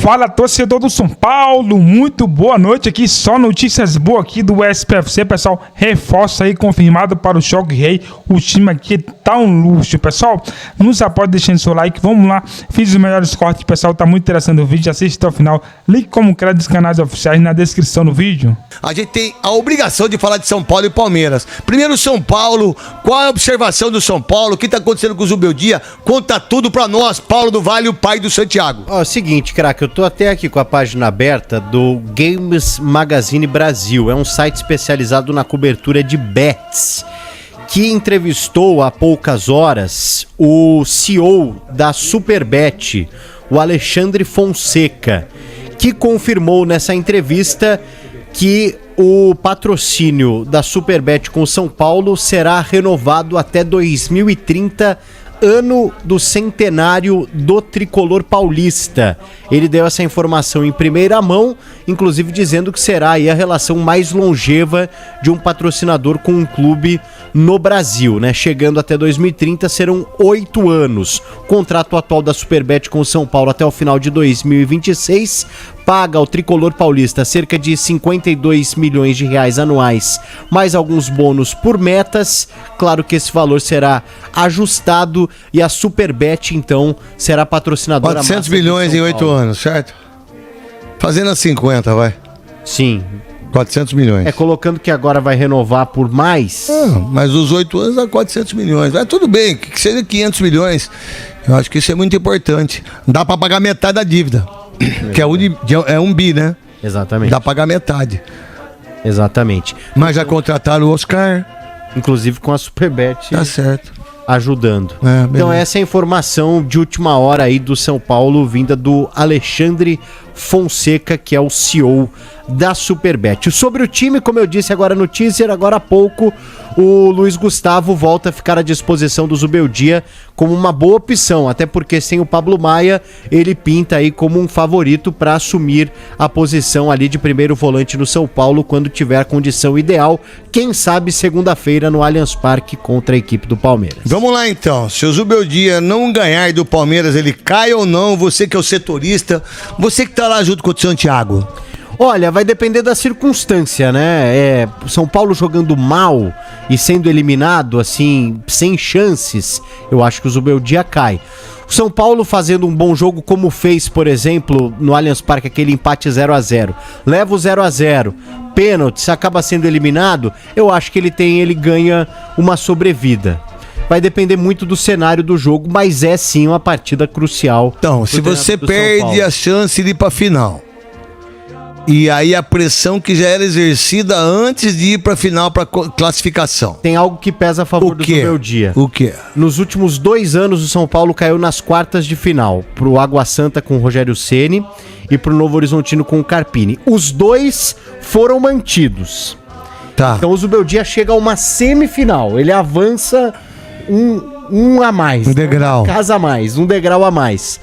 Fala, torcedor do São Paulo, muito boa noite aqui, só notícias boas aqui do SPFC, pessoal. Reforço aí confirmado para o Choque Rei, o time aqui tá um luxo, pessoal. Nos apoia deixando seu like, vamos lá, fiz os melhores cortes, pessoal, tá muito interessante o vídeo, assiste até o final, link como crédito dos canais oficiais na descrição do vídeo. A gente tem a obrigação de falar de São Paulo e Palmeiras. Primeiro São Paulo, qual é a observação do São Paulo, o que tá acontecendo com o Zubeldia? Conta tudo pra nós, Paulo do Vale, o pai do Santiago. Ó, seguinte, craque, eu tô até aqui com a página aberta do Games Magazine Brasil. É um site especializado na cobertura de bets, que entrevistou há poucas horas o CEO da Superbet, o Alexandre Fonseca, que confirmou nessa entrevista que o patrocínio da Superbet com São Paulo será renovado até 2030, ano do centenário do tricolor paulista. Ele deu essa informação em primeira mão, inclusive dizendo que será aí a relação mais longeva de um patrocinador com um clube no Brasil, né? Chegando até 2030 serão 8 anos. O contrato atual da Superbet com o São Paulo até o final de 2026 paga ao tricolor paulista cerca de 52 milhões de reais anuais, mais alguns bônus por metas. Claro que esse valor será ajustado e a Superbet, então, será patrocinadora 400 milhões em 8 anos, certo? Fazendo as 50, vai. Sim. 400 milhões. É, colocando que agora vai renovar por mais. Mas os 8 anos dá 400 milhões. Mas tudo bem, que seja 500 milhões. Eu acho que isso é muito importante. Dá pra pagar metade da dívida. Que é um bi, né? Exatamente. Dá pra pagar metade. Exatamente. Mas já contrataram o Oscar. Inclusive com a Superbet. Tá certo. Ajudando. Então essa é a informação de última hora aí do São Paulo, vinda do Alexandre Fonseca, que é o CEO da Superbet. Sobre o time, como eu disse agora no teaser, agora há pouco, o Luiz Gustavo volta a ficar à disposição do Zubeldia como uma boa opção, até porque sem o Pablo Maia, ele pinta aí como um favorito para assumir a posição ali de primeiro volante no São Paulo quando tiver a condição ideal, quem sabe segunda-feira no Allianz Parque contra a equipe do Palmeiras. Vamos lá então, se o Zubeldia não ganhar do Palmeiras, ele cai ou não? Você que é o setorista, você que tá lá junto com o Santiago. Olha, vai depender da circunstância, né? São Paulo jogando mal e sendo eliminado, assim, sem chances, eu acho que o Zubeldia cai. O São Paulo fazendo um bom jogo como fez, por exemplo, no Allianz Parque, aquele empate 0-0. Leva o 0-0, pênalti, acaba sendo eliminado, eu acho que ele ganha uma sobrevida. Vai depender muito do cenário do jogo, mas é sim uma partida crucial. Então, se você perde a chance de ir pra final, e aí a pressão que já era exercida antes de ir pra final, pra classificação. Tem algo que pesa a favor do Zubeldia. O quê? Nos últimos 2 anos, o São Paulo caiu nas quartas de final. Pro Água Santa com o Rogério Ceni e pro Novo Horizontino com o Carpini. Os dois foram mantidos. Tá. Então o Zubeldia chega a uma semifinal. Ele avança um a mais. Um degrau. Casa a mais, um degrau a mais.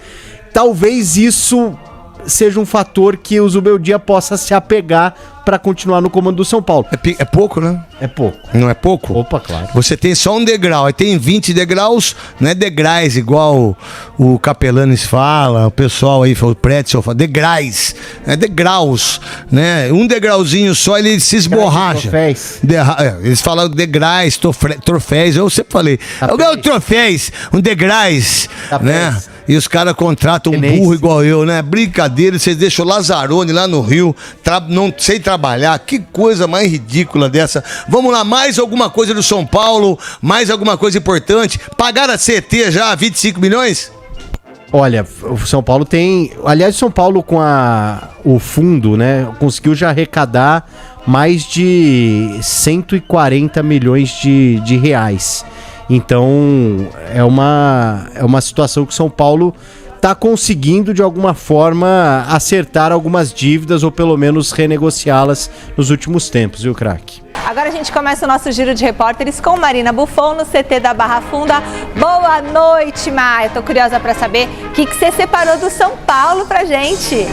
Talvez isso seja um fator que o Zubeldia possa se apegar para continuar no comando do São Paulo. É pouco, né? É pouco. Não é pouco? Opa, claro. Você tem só um degrau, aí tem 20 degraus, não é degraus igual o Capelanes fala, o pessoal aí, o Pretzel fala, degraus, é degraus, né? Um degrauzinho só, ele se esborracha. Eles falam degraus, troféus, eu sempre falei. Eu ganho troféus, um degraus, né? E os caras contratam um burro igual eu, né? Brincadeira, vocês deixam o Lazzaroni lá no Rio, não sei trabalhar, que coisa mais ridícula dessa. Vamos lá, mais alguma coisa do São Paulo, mais alguma coisa importante? Pagaram a CT já 25 milhões? Olha, o São Paulo tem... Aliás, o São Paulo com o fundo, né, conseguiu já arrecadar mais de 140 milhões de reais. Então, é uma situação que o São Paulo está conseguindo, de alguma forma, acertar algumas dívidas ou pelo menos renegociá-las nos últimos tempos, viu, craque? Agora a gente começa o nosso giro de repórteres com Marina Buffon no CT da Barra Funda. Boa noite, Maia. Tô curiosa para saber o que você separou do São Paulo pra gente.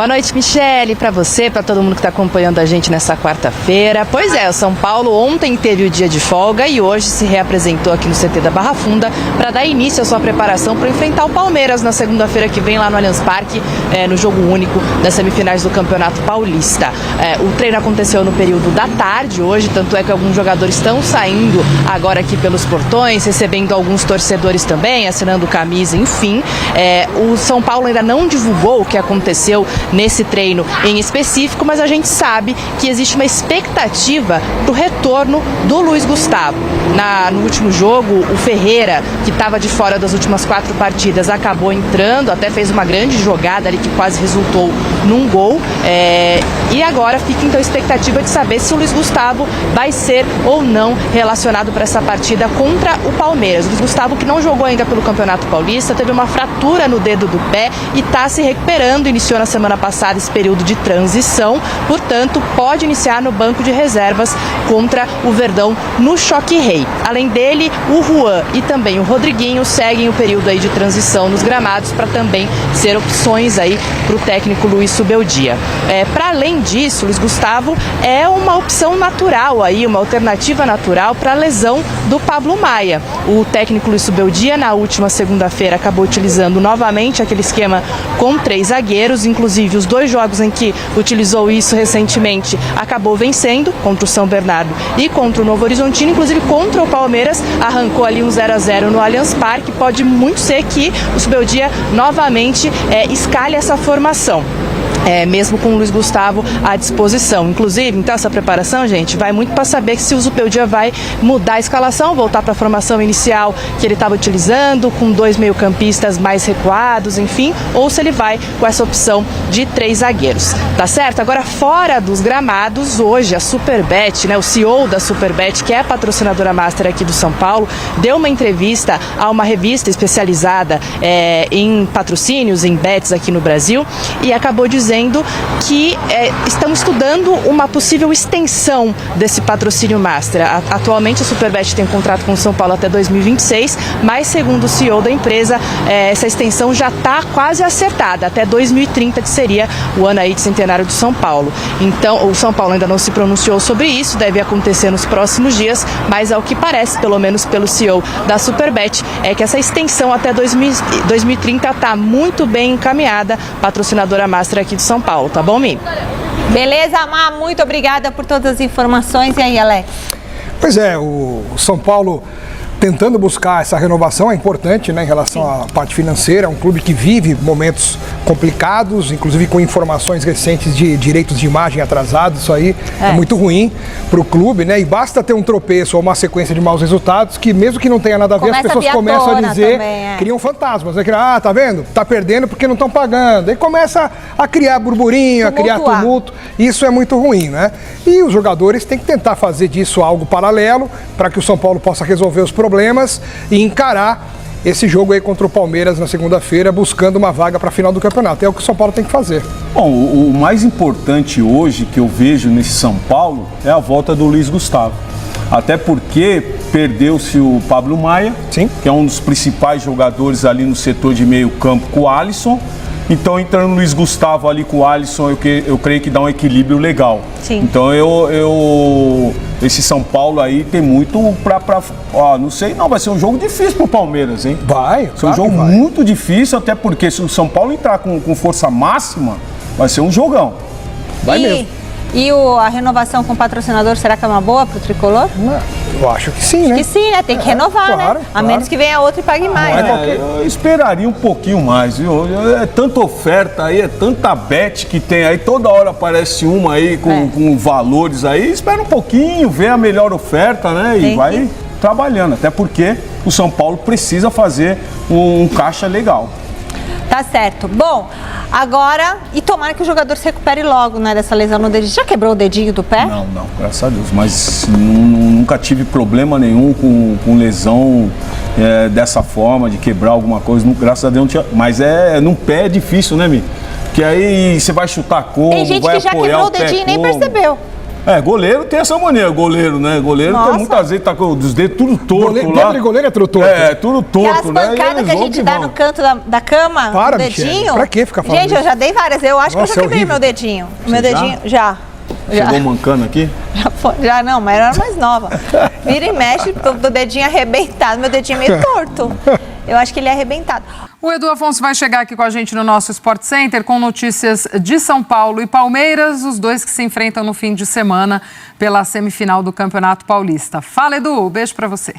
Boa noite, Michele, para você, para todo mundo que está acompanhando a gente nessa quarta-feira. Pois é, o São Paulo ontem teve o dia de folga e hoje se reapresentou aqui no CT da Barra Funda para dar início à sua preparação para enfrentar o Palmeiras na segunda-feira que vem lá no Allianz Parque, no jogo único das semifinais do Campeonato Paulista. O treino aconteceu no período da tarde hoje, tanto é que alguns jogadores estão saindo agora aqui pelos portões, recebendo alguns torcedores também, assinando camisa, enfim. O São Paulo ainda não divulgou o que aconteceu nesse treino em específico, mas a gente sabe que existe uma expectativa do retorno do Luiz Gustavo. No último jogo, o Ferreira, que estava de fora das últimas 4 partidas, acabou entrando, até fez uma grande jogada ali que quase resultou num gol. E agora fica então a expectativa de saber se o Luiz Gustavo vai ser ou não relacionado para essa partida contra o Palmeiras. O Luiz Gustavo, que não jogou ainda pelo Campeonato Paulista, teve uma fratura no dedo do pé e está se recuperando, iniciou na semana passada esse período de transição, portanto pode iniciar no banco de reservas contra o Verdão no Choque Rei. Além dele, o Juan e também o Rodriguinho seguem o período aí de transição nos gramados para também ser opções aí para o técnico Luiz Subeldia. Para além disso, Luiz Gustavo é uma opção natural aí, uma alternativa natural para a lesão do Pablo Maia. O técnico Luiz Subeldia na última segunda-feira acabou utilizando novamente aquele esquema com 3 zagueiros, inclusive os 2 jogos em que utilizou isso recentemente acabou vencendo, contra o São Bernardo e contra o Novo Horizontino, inclusive contra o Palmeiras, arrancou ali um 0-0 no Allianz Parque. Pode muito ser que o Subeldia novamente escalhe essa formação. Mesmo com o Luiz Gustavo à disposição. Inclusive, então, essa preparação, gente, vai muito para saber se o Subeldia vai mudar a escalação, voltar para a formação inicial que ele estava utilizando, com 2 meio-campistas mais recuados, enfim, ou se ele vai com essa opção de 3 zagueiros. Tá certo? Agora, fora dos gramados, hoje a Superbet, o CEO da Superbet, que é a patrocinadora master aqui do São Paulo, deu uma entrevista a uma revista especializada em patrocínios, em bets aqui no Brasil, e acabou dizendo que estão estudando uma possível extensão desse patrocínio master. Atualmente a Superbet tem um contrato com o São Paulo até 2026, mas segundo o CEO da empresa, essa extensão já está quase acertada, até 2030, que seria o ano aí de centenário do São Paulo. Então, o São Paulo ainda não se pronunciou sobre isso, deve acontecer nos próximos dias, mas ao que parece, pelo menos pelo CEO da Superbet, é que essa extensão até 2030 está muito bem encaminhada, patrocinadora master aqui do São Paulo, tá bom, Mi? Beleza, Má, muito obrigada por todas as informações. E aí, Alex? Pois é, o São Paulo tentando buscar essa renovação é importante, né, em relação à parte financeira. É um clube que vive momentos complicados, inclusive com informações recentes de direitos de imagem atrasados. Isso aí é muito ruim para o clube, né? E basta ter um tropeço ou uma sequência de maus resultados que, mesmo que não tenha nada a ver, as pessoas começam a dizer, também, criam fantasmas, né? Tá vendo? Tá perdendo porque não estão pagando. Aí começa a criar burburinho, a criar tumulto. Isso é muito ruim, né? E os jogadores têm que tentar fazer disso algo paralelo para que o São Paulo possa resolver os problemas e encarar esse jogo aí contra o Palmeiras na segunda-feira, buscando uma vaga para a final do campeonato. É o que o São Paulo tem que fazer. Bom, o mais importante hoje que eu vejo nesse São Paulo é a volta do Luiz Gustavo. Até porque perdeu-se o Pablo Maia, sim, que é um dos principais jogadores ali no setor de meio campo com o Alisson. Então, entrando o Luiz Gustavo ali com o Alisson, eu creio que dá um equilíbrio legal. Sim. Então, esse São Paulo aí tem muito não sei, vai ser um jogo difícil pro Palmeiras, hein? Vai ser um jogo muito difícil, até porque se o São Paulo entrar com força máxima, vai ser um jogão. Vai mesmo. E a renovação com o patrocinador, será que é uma boa para o Tricolor? Eu acho que sim, né? Acho que sim, né? Tem que renovar, né? A menos que venha outro e pague mais, né? Eu esperaria um pouquinho mais, viu? É tanta oferta aí, é tanta bet que tem aí, toda hora aparece uma aí com valores aí. Espera um pouquinho, vê a melhor oferta, né? E vai trabalhando, até porque o São Paulo precisa fazer um caixa legal. Tá certo. Bom, agora, e tomara que o jogador se recupere logo, né, dessa lesão no dedinho. Já quebrou o dedinho do pé? Não, graças a Deus. Mas nunca tive problema nenhum com lesão dessa forma, de quebrar alguma coisa. Graças a Deus não tinha. Mas num pé é difícil, né, Mi? Porque aí você vai chutar como, tem gente vai que já apoiar quebrou o dedinho e nem percebeu. Goleiro tem essa mania, goleiro, né? Goleiro tem muitas vezes tá com os dedos tudo torto lá. Goleiro é tudo torto. Tudo torto, né? Aquelas pancadas que a gente dá no canto da cama, Para, o dedinho. Michele, pra que ficar falando Gente, eu já dei várias. Eu acho que eu já quebrei meu dedinho. Meu dedinho, já. Chegou mancando aqui? Já não, mas eu era mais nova. Vira e mexe do dedinho arrebentado. Meu dedinho é meio torto. Eu acho que ele é arrebentado. O Edu Afonso vai chegar aqui com a gente no nosso Sport Center com notícias de São Paulo e Palmeiras, os dois que se enfrentam no fim de semana pela semifinal do Campeonato Paulista. Fala, Edu, beijo pra você.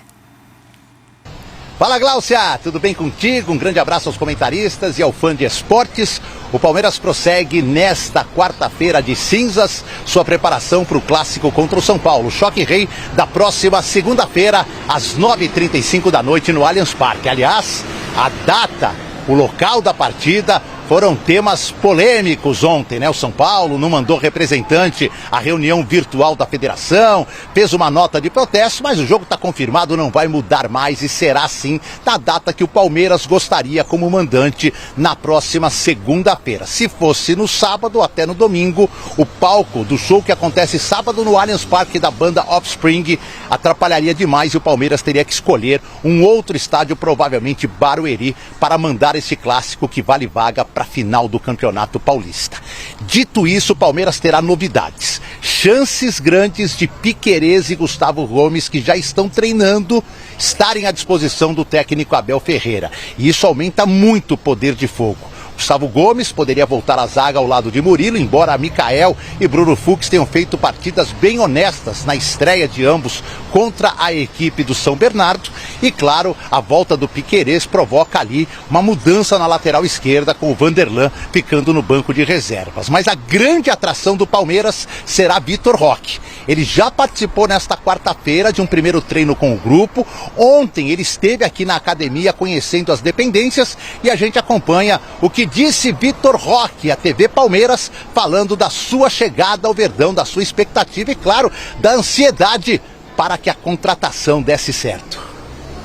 Fala, Gláucia, tudo bem contigo? Um grande abraço aos comentaristas e ao fã de esportes. O Palmeiras prossegue nesta quarta-feira de cinzas sua preparação para o clássico contra o São Paulo. Choque Rei da próxima segunda-feira, às 9h35 da noite no Allianz Parque. Aliás, a data, o local da partida foram temas polêmicos ontem, né? O São Paulo não mandou representante à reunião virtual da federação, fez uma nota de protesto, mas o jogo está confirmado, não vai mudar mais e será sim da data que o Palmeiras gostaria como mandante na próxima segunda-feira. Se fosse no sábado ou até no domingo, o palco do show que acontece sábado no Allianz Parque da banda Offspring atrapalharia demais e o Palmeiras teria que escolher um outro estádio, provavelmente Barueri, para mandar esse clássico que vale vaga para a final do Campeonato Paulista. Dito isso, o Palmeiras terá novidades. Chances grandes de Piquerez e Gustavo Gomes, que já estão treinando, estarem à disposição do técnico Abel Ferreira. E isso aumenta muito o poder de fogo. Gustavo Gomes poderia voltar à zaga ao lado de Murilo, embora Michael e Bruno Fux tenham feito partidas bem honestas na estreia de ambos contra a equipe do São Bernardo. E claro, a volta do Piquerez provoca ali uma mudança na lateral esquerda, com o Vanderlan ficando no banco de reservas. Mas a grande atração do Palmeiras será Vitor Roque. Ele já participou nesta quarta-feira de um primeiro treino com o grupo. Ontem ele esteve aqui na academia conhecendo as dependências e a gente acompanha o que disse Vitor Roque à TV Palmeiras, falando da sua chegada ao Verdão, da sua expectativa e, claro, da ansiedade para que a contratação desse certo.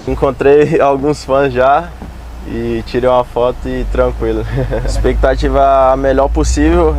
Encontrei alguns fãs já e tirei uma foto e tranquilo. Expectativa a melhor possível,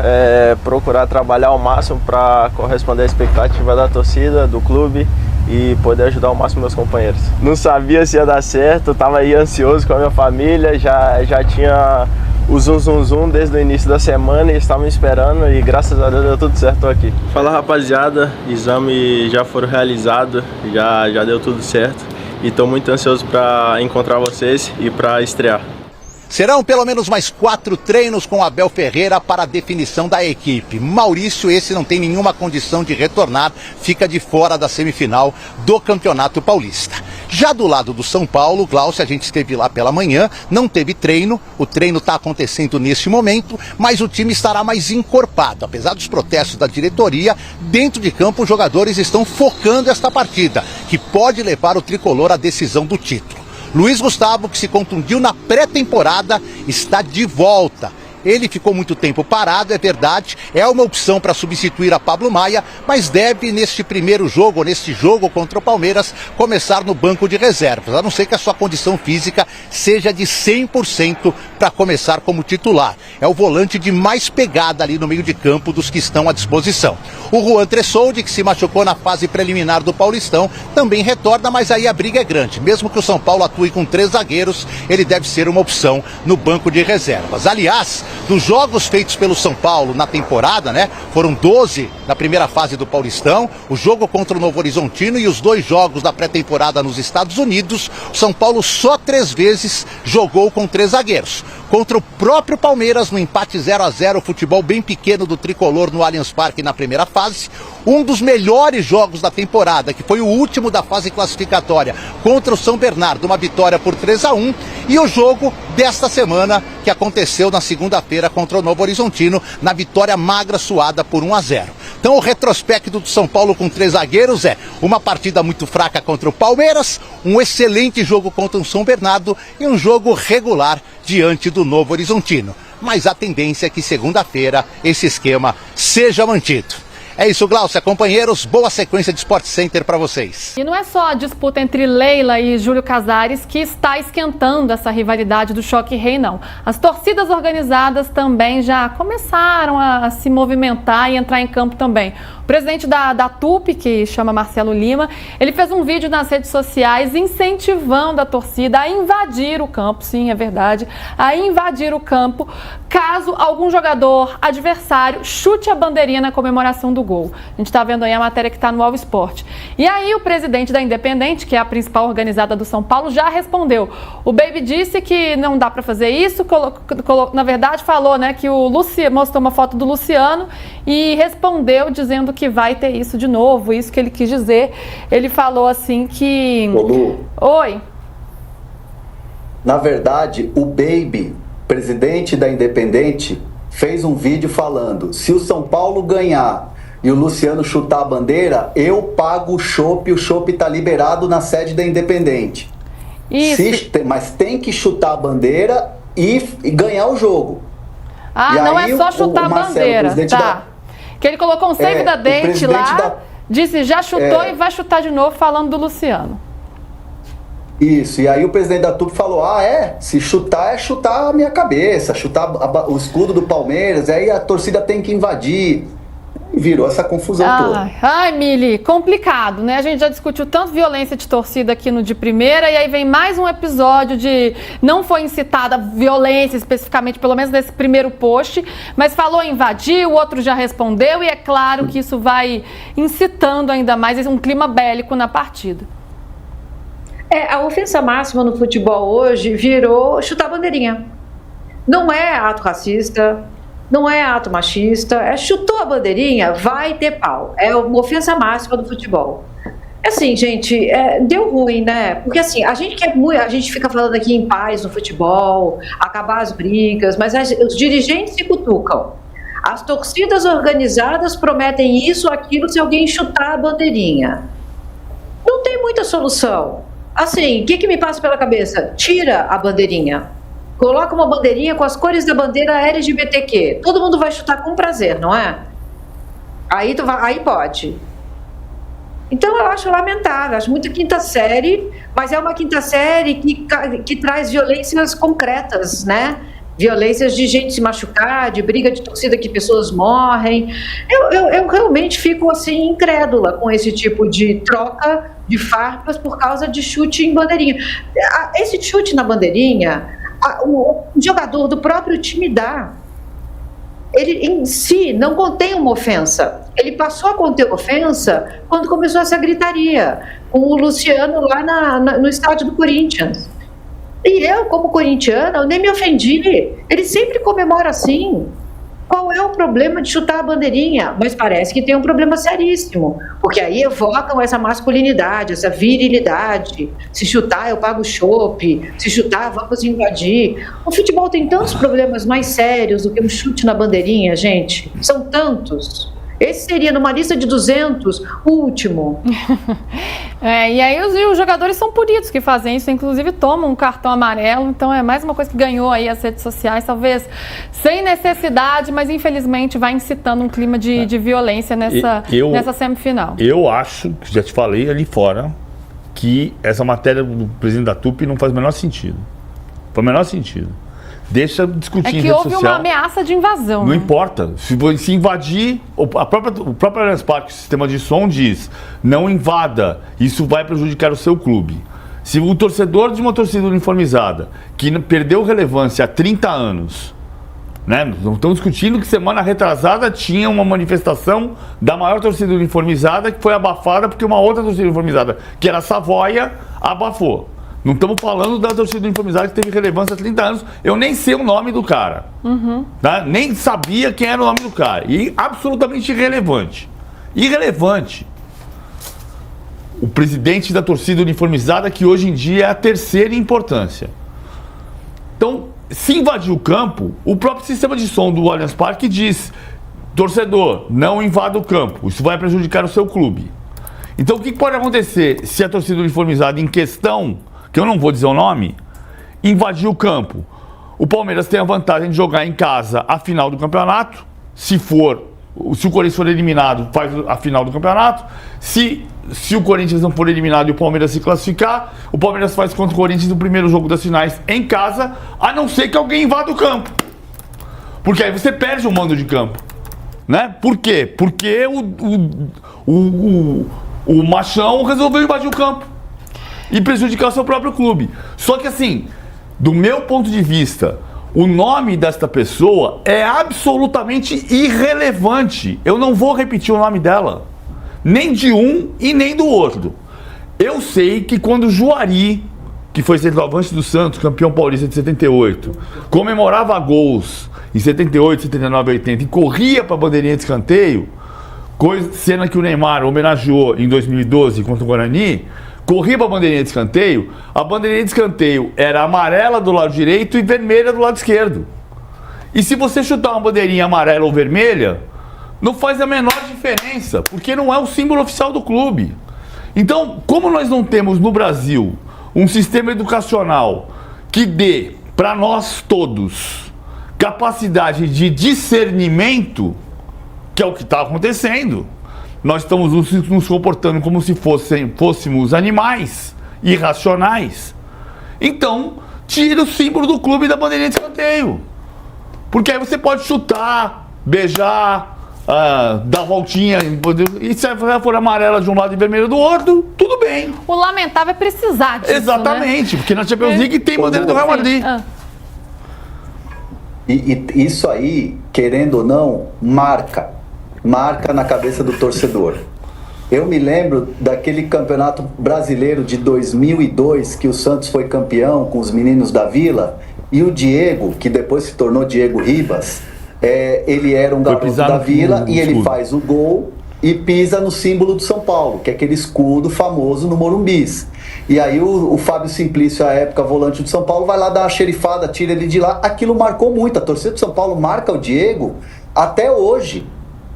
procurar trabalhar ao máximo para corresponder à expectativa da torcida, do clube e poder ajudar ao máximo meus companheiros. Não sabia se ia dar certo, estava aí ansioso com a minha família, já tinha o zum desde o início da semana e estavam esperando e graças a Deus deu tudo certo, tô aqui. Fala, rapaziada, exame já foram realizados, já deu tudo certo e estou muito ansioso para encontrar vocês e para estrear. Serão pelo menos mais 4 treinos com Abel Ferreira para a definição da equipe. Maurício, esse não tem nenhuma condição de retornar, fica de fora da semifinal do Campeonato Paulista. Já do lado do São Paulo, Glaucio, a gente esteve lá pela manhã, não teve treino, o treino está acontecendo neste momento, mas o time estará mais encorpado. Apesar dos protestos da diretoria, dentro de campo os jogadores estão focando esta partida, que pode levar o tricolor à decisão do título. Luiz Gustavo, que se contundiu na pré-temporada, está de volta. Ele ficou muito tempo parado, é verdade, é uma opção para substituir a Pablo Maia, mas deve neste primeiro jogo, neste jogo contra o Palmeiras, começar no banco de reservas, a não ser que a sua condição física seja de 100% para começar como titular. É o volante de mais pegada ali no meio de campo dos que estão à disposição. O Juan Tressoldi, que se machucou na fase preliminar do Paulistão, também retorna, mas aí a briga é grande. Mesmo que o São Paulo atue com 3 zagueiros, ele deve ser uma opção no banco de reservas. Aliás, dos jogos feitos pelo São Paulo na temporada, né? Foram 12 na primeira fase do Paulistão, o jogo contra o Novo Horizontino e os 2 jogos da pré-temporada nos Estados Unidos. O São Paulo só 3 vezes jogou com 3 zagueiros. Contra o próprio Palmeiras, no empate 0-0, futebol bem pequeno do tricolor no Allianz Parque na primeira fase. Um dos melhores jogos da temporada, que foi o último da fase classificatória, contra o São Bernardo, uma vitória por 3-1. E o jogo desta semana, que aconteceu na segunda-feira contra o Novo Horizontino, na vitória magra suada por 1-0. Então o retrospecto do São Paulo com 3 zagueiros é uma partida muito fraca contra o Palmeiras, um excelente jogo contra o São Bernardo e um jogo regular diante do Novo Horizontino. Mas a tendência é que segunda-feira esse esquema seja mantido. É isso, Glaucia, companheiros, boa sequência de Sport Center para vocês. E não é só a disputa entre Leila e Júlio Casares que está esquentando essa rivalidade do Choque Rei, não. As torcidas organizadas também já começaram a se movimentar e entrar em campo também. O presidente da TUP, que chama Marcelo Lima, ele fez um vídeo nas redes sociais incentivando a torcida a invadir o campo, sim, é verdade, a invadir o campo caso algum jogador adversário chute a bandeirinha na comemoração do gol. A gente está vendo aí a matéria que está no All Sport. E aí o presidente da Independente, que é a principal organizada do São Paulo, já respondeu. O Baby disse que não dá para fazer isso, na verdade falou, né, que o Luciano mostrou uma foto do Luciano e respondeu dizendo que vai ter isso de novo, isso que ele quis dizer. Ele falou assim que... Ô, Lu, oi. Na verdade, o Baby, presidente da Independente, fez um vídeo falando: se o São Paulo ganhar e o Luciano chutar a bandeira, eu pago o chopp tá liberado na sede da Independente. Isso. Mas tem que chutar a bandeira e ganhar o jogo. Ah, e não aí, é só chutar a bandeira, tá. Que ele colocou um save da date lá, disse já chutou e vai chutar de novo, falando do Luciano. Isso, e aí o presidente da TUP falou: se chutar é chutar a minha cabeça, chutar o escudo do Palmeiras, aí a torcida tem que invadir. E virou essa confusão toda. Ai, Mili, complicado, né? A gente já discutiu tanto violência de torcida aqui no De Primeira, e aí vem mais um episódio de... Não foi incitada violência especificamente, pelo menos nesse primeiro post, mas falou em invadir, o outro já respondeu, e é claro que isso vai incitando ainda mais um clima bélico na partida. A ofensa máxima no futebol hoje virou chutar bandeirinha. Não é ato racista, não é ato machista, chutou a bandeirinha, vai ter pau. É uma ofensa máxima do futebol. Assim, gente, deu ruim, né? Porque assim, a gente fica falando aqui em paz no futebol, acabar as brigas, mas os dirigentes se cutucam. As torcidas organizadas prometem isso, aquilo, se alguém chutar a bandeirinha. Não tem muita solução. Assim, o que me passa pela cabeça? Tira a bandeirinha. Coloca uma bandeirinha com as cores da bandeira LGBTQ. Todo mundo vai chutar com prazer, não é? Aí pode. Então eu acho lamentável, acho muito quinta série, mas é uma quinta série que traz violências concretas, né? Violências de gente se machucar, de briga de torcida que pessoas morrem. Eu realmente fico assim incrédula com esse tipo de troca de farpas por causa de chute em bandeirinha. Esse chute na bandeirinha, o jogador do próprio time dá. Ele em si não contém uma ofensa. Ele passou a conter ofensa quando começou essa gritaria com o Luciano lá no estádio do Corinthians. E eu, como corintiana, eu nem me ofendi. Ele sempre comemora assim. Qual é o problema de chutar a bandeirinha? Mas parece que tem um problema seríssimo, porque aí evocam essa masculinidade, essa virilidade. Se chutar, eu pago o chopp. Se chutar, vamos invadir. O futebol tem tantos problemas mais sérios do que um chute na bandeirinha, gente. São tantos. Esse seria, numa lista de 200, o último. E aí os jogadores são punidos que fazem isso, inclusive tomam um cartão amarelo, então é mais uma coisa que ganhou aí as redes sociais, talvez sem necessidade, mas infelizmente vai incitando um clima de violência nessa semifinal. Eu acho, que já te falei ali fora, que essa matéria do presidente da TUP não faz o menor sentido. Faz o menor sentido. Deixa discutir em rede social. É que houve uma ameaça de invasão. Não importa. Se invadir, o próprio Allianz Parque, o sistema de som diz: não invada, isso vai prejudicar o seu clube. Se o torcedor de uma torcida uniformizada, que perdeu relevância há 30 anos, né? Estão discutindo que semana retrasada tinha uma manifestação da maior torcida uniformizada que foi abafada porque uma outra torcida uniformizada, que era a Savoia, abafou. Não estamos falando da torcida uniformizada que teve relevância há 30 anos. Eu nem sei o nome do cara. Tá? Nem sabia quem era o nome do cara. E absolutamente irrelevante. Irrelevante. O presidente da torcida uniformizada, que hoje em dia é a terceira em importância. Então, se invadir o campo, o próprio sistema de som do Allianz Parque diz: torcedor, não invada o campo. Isso vai prejudicar o seu clube. Então, o que pode acontecer se a torcida uniformizada em questão, que eu não vou dizer o nome, invadir o campo? O Palmeiras tem a vantagem de jogar em casa a final do campeonato, se for se o Corinthians for eliminado, faz a final do campeonato. Se o Corinthians não for eliminado e o Palmeiras se classificar, o Palmeiras faz contra o Corinthians no primeiro jogo das finais em casa, a não ser que alguém invada o campo. Porque aí você perde o mando de campo. Né? Por quê? Porque o machão resolveu invadir o campo e prejudicar o seu próprio clube. Só que assim, do meu ponto de vista, o nome desta pessoa é absolutamente irrelevante. Eu não vou repetir o nome dela, nem de um e nem do outro. Eu sei que quando o Juari, que foi centroavante do Santos, campeão paulista de 78, comemorava gols em 78, 79, 80 e corria para a bandeirinha de escanteio, cena que o Neymar homenageou em 2012 contra o Guarani, corria para a bandeirinha de escanteio, a bandeirinha de escanteio era amarela do lado direito e vermelha do lado esquerdo. E se você chutar uma bandeirinha amarela ou vermelha, não faz a menor diferença, porque não é o símbolo oficial do clube. Então, como nós não temos no Brasil um sistema educacional que dê para nós todos capacidade de discernimento, que é o que está acontecendo, nós estamos nos comportando como se fôssemos animais irracionais. Então, tira o símbolo do clube da bandeirinha de escanteio. Porque aí você pode chutar, beijar, dar voltinha, e se ela for amarela de um lado e vermelha do outro, tudo bem. O lamentável é precisar disso, exatamente, né? Porque na Champions League tem bandeira do Real Madrid. E isso aí, querendo ou não, marca na cabeça do torcedor. Eu me lembro daquele campeonato brasileiro de 2002, que o Santos foi campeão com os meninos da Vila, e o Diego, que depois se tornou Diego Ribas, ele era um garoto da Vila e ele faz o gol e pisa no símbolo do São Paulo, que é aquele escudo famoso no Morumbis. E aí o Fábio Simplício, à época volante do São Paulo, vai lá dar uma xerifada, tira ele de lá. Aquilo marcou muito. A torcida do São Paulo marca o Diego até hoje.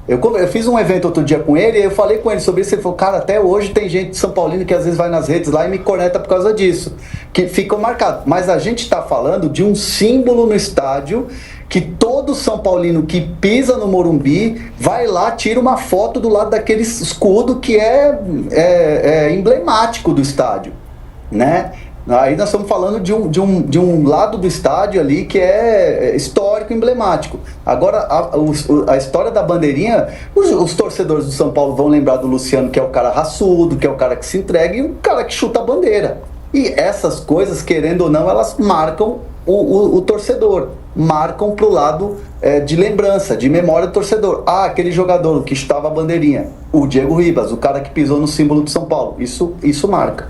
Eu fiz um evento outro dia com ele e eu falei com ele sobre isso. Ele falou, cara, até hoje tem gente de São Paulino que às vezes vai nas redes lá e me conecta por causa disso, que ficam marcados. Mas a gente está falando de um símbolo no estádio que todo São Paulino que pisa no Morumbi vai lá, tira uma foto do lado daquele escudo que é emblemático do estádio, né? Aí nós estamos falando de um lado do estádio ali que é histórico, emblemático. Agora, a história da bandeirinha, os torcedores do São Paulo vão lembrar do Luciano, que é o cara raçudo, que é o cara que se entrega e o cara que chuta a bandeira. E essas coisas, querendo ou não, elas marcam o torcedor, marcam pro lado de lembrança, de memória do torcedor. Ah, aquele jogador que chutava a bandeirinha, o Diego Ribas, o cara que pisou no símbolo de São Paulo. Isso marca.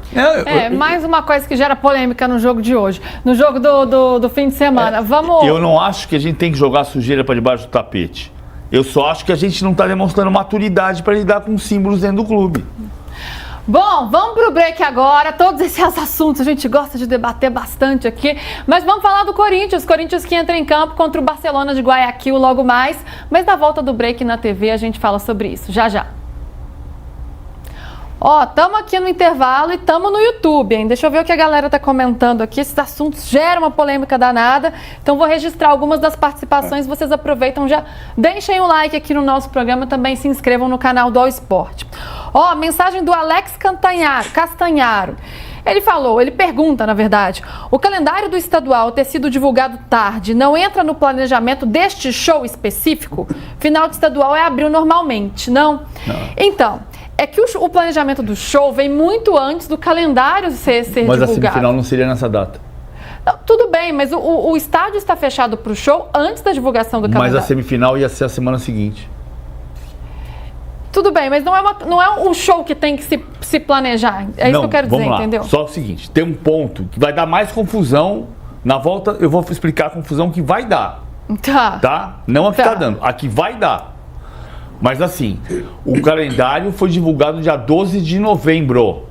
Mais uma coisa que gera polêmica no jogo de hoje, no jogo do fim de semana. Vamos... Eu não acho que a gente tem que jogar sujeira para debaixo do tapete. Eu só acho que a gente não está demonstrando maturidade para lidar com símbolos dentro do clube. Bom, vamos pro break agora. Todos esses assuntos a gente gosta de debater bastante aqui, mas vamos falar do Corinthians. Corinthians que entra em campo contra o Barcelona de Guayaquil logo mais, mas na volta do break na TV a gente fala sobre isso, já já. Ó, tamo aqui no intervalo e tamo no YouTube, hein? Deixa eu ver o que a galera tá comentando aqui. Esses assuntos geram uma polêmica danada, então vou registrar algumas das participações. Vocês aproveitam já, deixem um like aqui no nosso programa, também se inscrevam no canal do All Sport. Ó, mensagem do Alex Castanharo. Ele pergunta, na verdade, o calendário do estadual ter sido divulgado tarde não entra no planejamento deste show específico? Final de estadual é abril normalmente, não? Então, é que o planejamento do show vem muito antes do calendário ser divulgado. Mas a semifinal não seria nessa data. Não, tudo bem, mas o estádio está fechado para o show antes da divulgação do calendário. Mas a semifinal ia ser a semana seguinte. Tudo bem, mas não é um show que tem que se planejar. É isso que eu quero dizer, entendeu? Só o seguinte, tem um ponto que vai dar mais confusão. Na volta eu vou explicar a confusão que vai dar. Tá? Não a que tá dando, a que vai dar. Mas assim, o calendário foi divulgado dia 12 de novembro.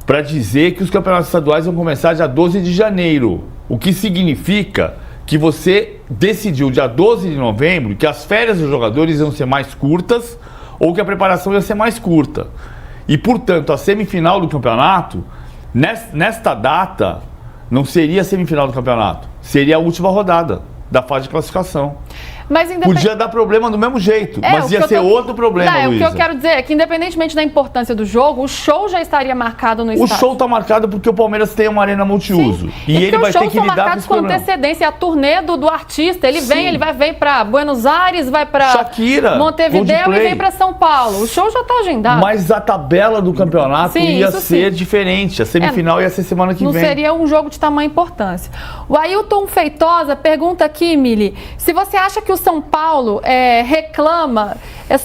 Para dizer que os campeonatos estaduais vão começar dia 12 de janeiro. O que significa que você decidiu dia 12 de novembro que as férias dos jogadores iam ser mais curtas ou que a preparação ia ser mais curta. E, portanto, a semifinal do campeonato, nesta data, não seria a semifinal do campeonato. Seria a última rodada da fase de classificação. Mas Podia dar problema do mesmo jeito, mas ia ser outro problema, Luísa. O que eu Luísa. quero dizer é que, independentemente da importância do jogo, o show já estaria marcado no O estádio. show tá marcado porque o Palmeiras tem uma arena multiuso. E ele vai ter que lidar com os shows são marcados esse com problema. antecedência. A turnê do artista, ele vem para Buenos Aires, vai para Shakira, Montevidéu e Coldplay. vem para São Paulo. O show já está agendado. Mas a tabela do campeonato ia ser diferente. A semifinal ia ser semana que não vem. Não seria um jogo de tamanha importância. O Ailton Feitosa pergunta aqui, Mili, se você acha que o São Paulo reclama,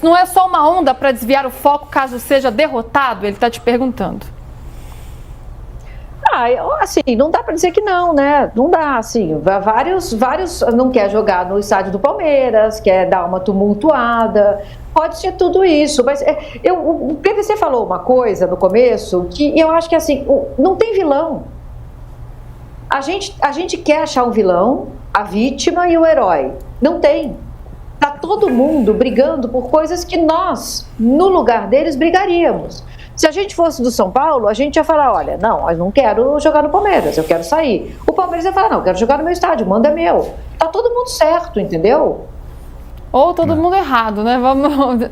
não é só uma onda para desviar o foco caso seja derrotado? Ele está te perguntando. Assim, não dá para dizer que não, né? Não dá, assim, vários não quer jogar no estádio do Palmeiras, quer dar uma tumultuada, pode ser tudo isso, mas o PVC falou uma coisa no começo que eu acho que, assim, não tem vilão. A gente quer achar um vilão, a vítima e o herói. Não tem. Tá todo mundo brigando por coisas que nós, no lugar deles, brigaríamos. Se a gente fosse do São Paulo, a gente ia falar, olha, não, eu não quero jogar no Palmeiras, eu quero sair. O Palmeiras ia falar, não, eu quero jogar no meu estádio, manda meu. Tá todo mundo certo, entendeu? Ou todo mundo errado, né?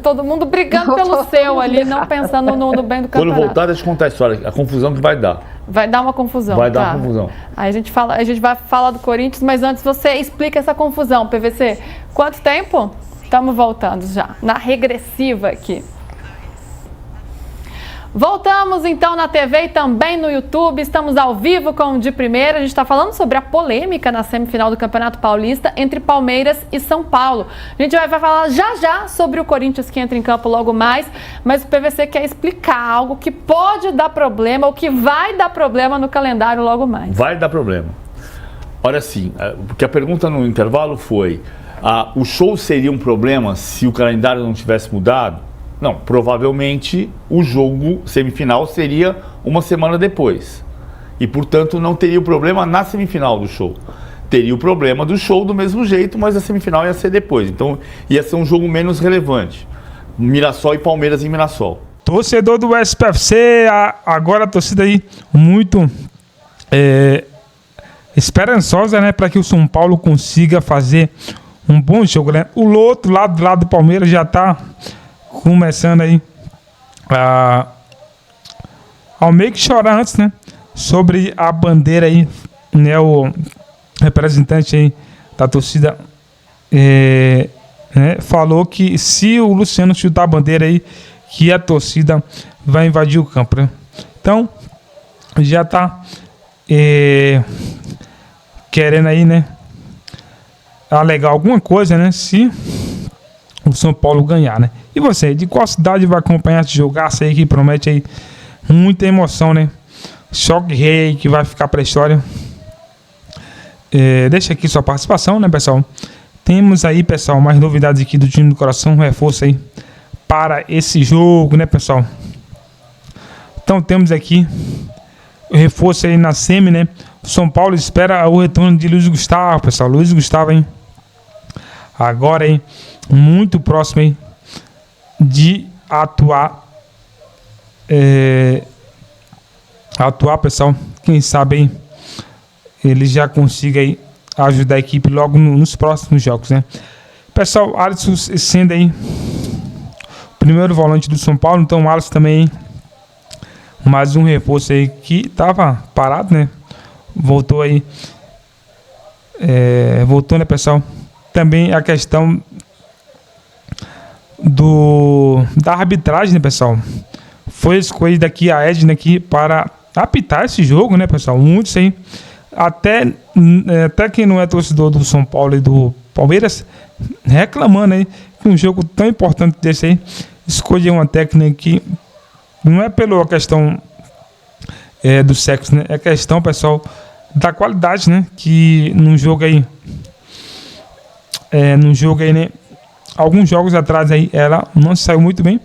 Todo mundo brigando pelo seu ali, não pensando no bem do campeonato. Quando voltar, deixa eu contar a história, a confusão que vai dar. Vai dar uma confusão. Vai dar uma confusão. Aí a gente vai falar do Corinthians, mas antes você explica essa confusão, PVC. Quanto tempo? Estamos voltando já, na regressiva aqui. Voltamos então na TV e também no YouTube, estamos ao vivo com o De Primeira, a gente está falando sobre a polêmica na semifinal do Campeonato Paulista entre Palmeiras e São Paulo. A gente vai falar já sobre o Corinthians que entra em campo logo mais, mas o PVC quer explicar algo que pode dar problema ou que vai dar problema no calendário logo mais. Vai dar problema. Olha assim, porque a pergunta no intervalo foi, o show seria um problema se o calendário não tivesse mudado? Não, provavelmente o jogo semifinal seria uma semana depois. E, portanto, não teria o problema na semifinal do show. Teria o problema do show do mesmo jeito, mas a semifinal ia ser depois. Então, ia ser um jogo menos relevante. Mirassol e Palmeiras em Mirassol. Torcedor do SPFC, agora a torcida aí muito esperançosa, né? Para que o São Paulo consiga fazer um bom jogo, né? O outro lado do Palmeiras já está começando aí ao meio que chorar antes, né? Sobre a bandeira aí, né? O representante aí da torcida falou que se o Luciano chutar a bandeira aí, que a torcida vai invadir o campo, né? Então, já tá querendo aí, né? Alegar alguma coisa, né? Se o São Paulo ganhar, né? E você, de qual cidade vai acompanhar esse jogaço aí que promete aí muita emoção, né? Choque Rei que vai ficar pra história. Deixa aqui sua participação, né, pessoal? Temos aí, pessoal, mais novidades aqui do time do coração, reforço aí para esse jogo, né, pessoal? Então temos aqui o reforço aí na semi, né? O São Paulo espera o retorno de Luiz Gustavo, pessoal. Luiz Gustavo, hein? Agora, hein? Muito próximo, hein? De atuar, pessoal. Quem sabe, hein? Ele já consiga aí ajudar a equipe logo nos próximos jogos, né? Pessoal, Alisson sendo aí o primeiro volante do São Paulo, então o Alisson também, hein? Mais um reforço aí que tava parado, né? Voltou aí. Voltou, né, pessoal? Também a questão da arbitragem, né, pessoal? Foi escolhida aqui a Edna aqui para apitar esse jogo, né, pessoal? Muitos aí, até quem não é torcedor do São Paulo e do Palmeiras, reclamando aí que um jogo tão importante desse aí, escolher uma técnica que não é pela questão do sexo, né? É questão, pessoal, da qualidade, né? Que num jogo aí, né? Alguns jogos atrás aí ela não saiu muito bem.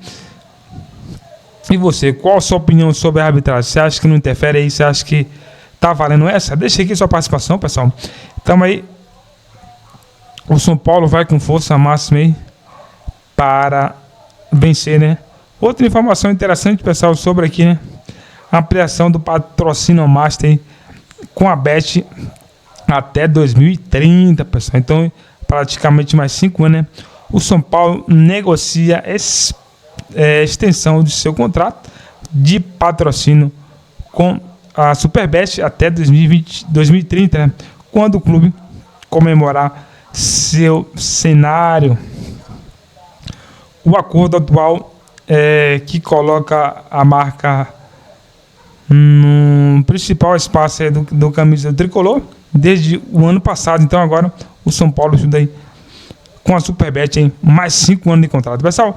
E você, qual a sua opinião sobre a arbitragem? Você acha que não interfere aí? Você acha que tá valendo essa? Deixa aqui sua participação, pessoal. Então aí, o São Paulo vai com força máxima aí para vencer, né? Outra informação interessante, pessoal, sobre aqui, né? A ampliação do patrocínio Master aí, com a Bet até 2030, pessoal. Então, praticamente mais 5 anos, né? O São Paulo negocia extensão de seu contrato de patrocínio com a Superbet até 2030, né? Quando o clube comemorar seu cenário. O acordo atual que coloca a marca no principal espaço do camisa do tricolor desde o ano passado. Então agora o São Paulo ajuda aí com a Superbet em mais 5 anos de contrato. Pessoal,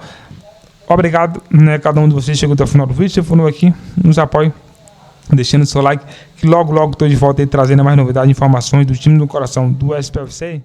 obrigado, né? Cada um de vocês chegou até o final do vídeo. Se for novo aqui, nos apoie, deixando o seu like, que logo estou de volta aí trazendo mais novidades e informações do time do coração do SPFC.